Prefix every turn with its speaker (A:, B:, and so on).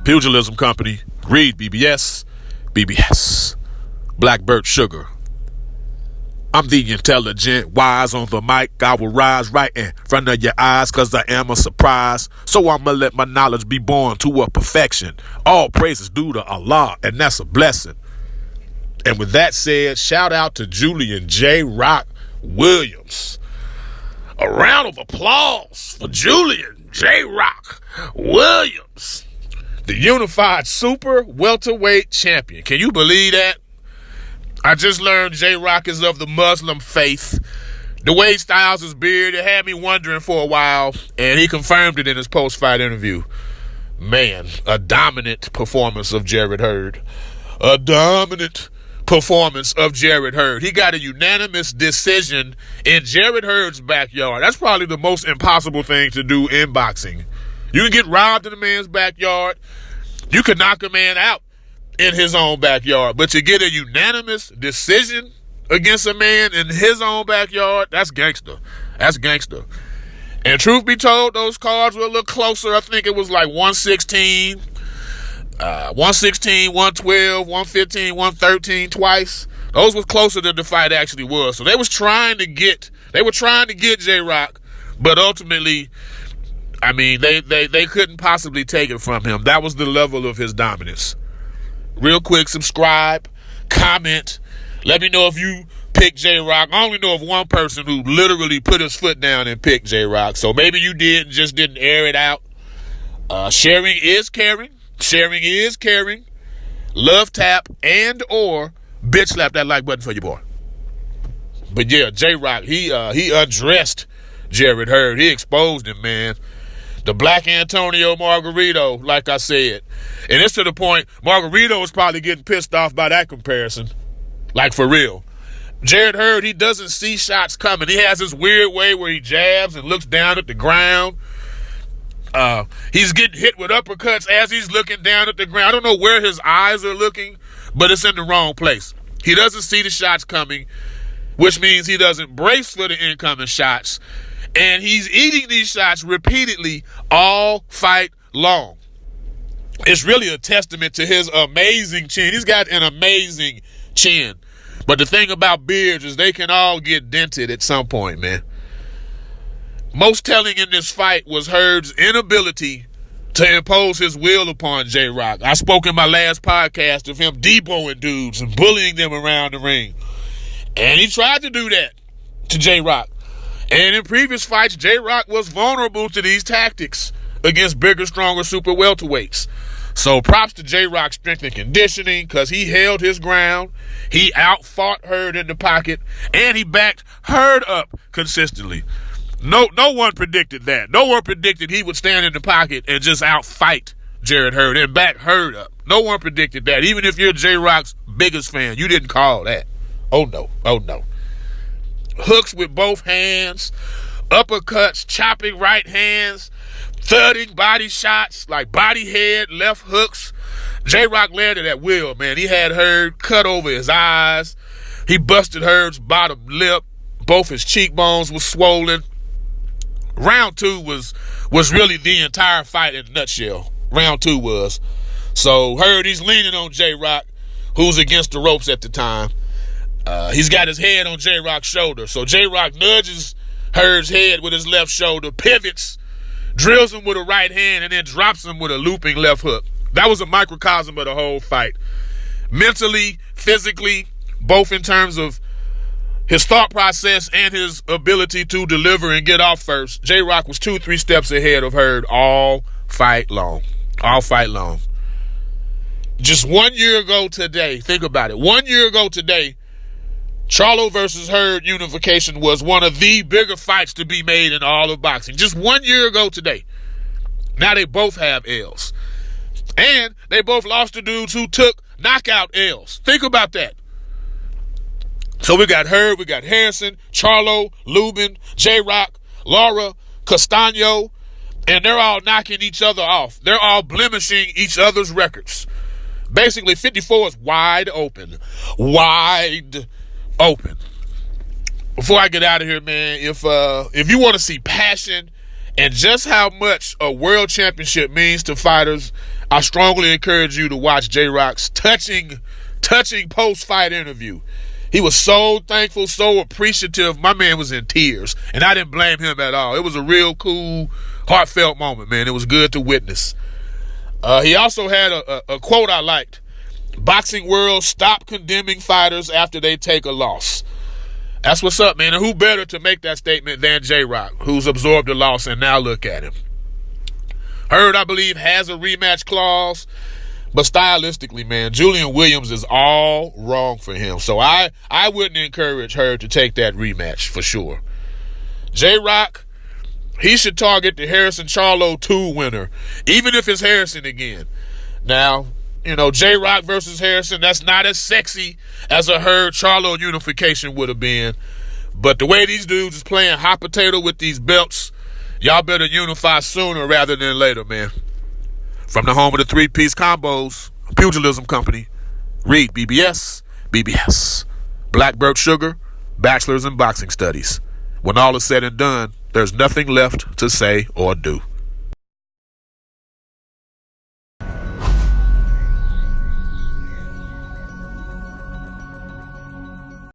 A: Pugilism Company, read BBS, BBS, Blackbird Sugar. I'm the intelligent, wise on the mic. I will rise right in front of your eyes, cause I am a surprise. So I'ma let my knowledge be born to a perfection. All praises due to Allah, and that's a blessing. And with that said, shout out to Julian J. Williams. A round of applause for Julian J. Williams, the unified super welterweight champion. Can you believe that? I just learned J-Rock is of the Muslim faith. The way he styles his beard, it had me wondering for a while, and he confirmed it in his post-fight interview. Man, a dominant performance of Jarrett Hurd. A dominant performance of Jarrett Hurd. He got a unanimous decision in Jarrett Hurd's backyard. That's probably the most impossible thing to do in boxing. You can get robbed in a man's backyard. You can knock a man out in his own backyard. But to get a unanimous decision against a man in his own backyard, that's gangster. That's gangster. And truth be told, those cards were a little closer. I think it was like 116, 112, 115, 113 twice. Those were closer than the fight actually was. So they were trying to get J-Rock, but ultimately, I mean, they couldn't possibly take it from him. That was the level of his dominance. Real quick, subscribe, comment. Let me know if you picked J-Rock. I only know of one person who literally put his foot down and picked J-Rock. So maybe you did and just didn't air it out. Sharing is caring. Sharing is caring. Love tap and or bitch slap that like button for your boy. But yeah, J-Rock, he undressed Jarrett Hurd. He exposed him, man. The Black Antonio Margarito, like I said. And it's to the point, Margarito is probably getting pissed off by that comparison. Like, for real. Jarrett Hurd, he doesn't see shots coming. He has this weird way where he jabs and looks down at the ground. He's getting hit with uppercuts as he's looking down at the ground. I don't know where his eyes are looking, but it's in the wrong place. He doesn't see the shots coming, which means he doesn't brace for the incoming shots. And he's eating these shots repeatedly all fight long. It's really a testament to his amazing chin. He's got an amazing chin. But the thing about beards is they can all get dented at some point, man. Most telling in this fight was Hurd's inability to impose his will upon J-Rock. I spoke in my last podcast of him deboing dudes and bullying them around the ring. And he tried to do that to J-Rock. And in previous fights, J-Rock was vulnerable to these tactics against bigger, stronger super welterweights. So props to J-Rock's strength and conditioning, because he held his ground. He outfought Hurd in the pocket, and he backed Hurd up consistently. No one predicted that. No one predicted he would stand in the pocket and just outfight Jarrett Hurd and back Hurd up. No one predicted that. Even if you're J-Rock's biggest fan, you didn't call that. Oh, no. Oh, no. Hooks with both hands, uppercuts, chopping right hands, thudding body shots, like body head, left hooks. J-Rock landed at will, man. He had Hurd cut over his eyes. He busted Hurd's bottom lip. Both his cheekbones were swollen. Round two was really the entire fight in a nutshell. Round two was. So Hurd, he's leaning on J-Rock, who's against the ropes at the time. He's got his head on J-Rock's shoulder. So J-Rock nudges Hurd's head with his left shoulder, pivots, drills him with a right hand, and then drops him with a looping left hook. That was a microcosm of the whole fight. Mentally, physically, both in terms of his thought process and his ability to deliver and get off first, J-Rock was 2-3 steps ahead of Hurd all fight long. All fight long. Just 1 year ago today, think about it. 1 year ago today, Charlo versus Hurd unification was one of the bigger fights to be made in all of boxing. Just 1 year ago today. Now they both have L's. And they both lost to dudes who took knockout L's. Think about that. So we got Hurd, we got Harrison, Charlo, Lubin, J-Rock, Laura, Castaño, and they're all knocking each other off. They're all blemishing each other's records. Basically, 54 is wide open. Wide open. Before I get out of here, man, if you want to see passion and just how much a world championship means to fighters, I strongly encourage you to watch J-Rock's touching post-fight interview. He was so thankful, so appreciative. My man was in tears, and I didn't blame him at all. It was a real cool, heartfelt moment, man. It was good to witness. He also had a quote I liked. Boxing world, stop condemning fighters after they take a loss. That's what's up, man. And who better to make that statement than J-Rock, who's absorbed the loss, and now look at him. Hurd, I believe, has a rematch clause, but stylistically, man, Julian Williams is all wrong for him. So I wouldn't encourage Hurd to take that rematch for sure. J-Rock, he should target the Harrison Charlo 2 winner, even if it's Harrison again. Now, you know, J-Rock versus Harrison, that's not as sexy as a Hurd Charlo unification would have been. But the way these dudes is playing hot potato with these belts, y'all better unify sooner rather than later, man. From the home of the three-piece combos, Pugilism Company, read BBS, Blackbird Sugar, Bachelor's in Boxing Studies. When all is said and done, there's nothing left to say or do.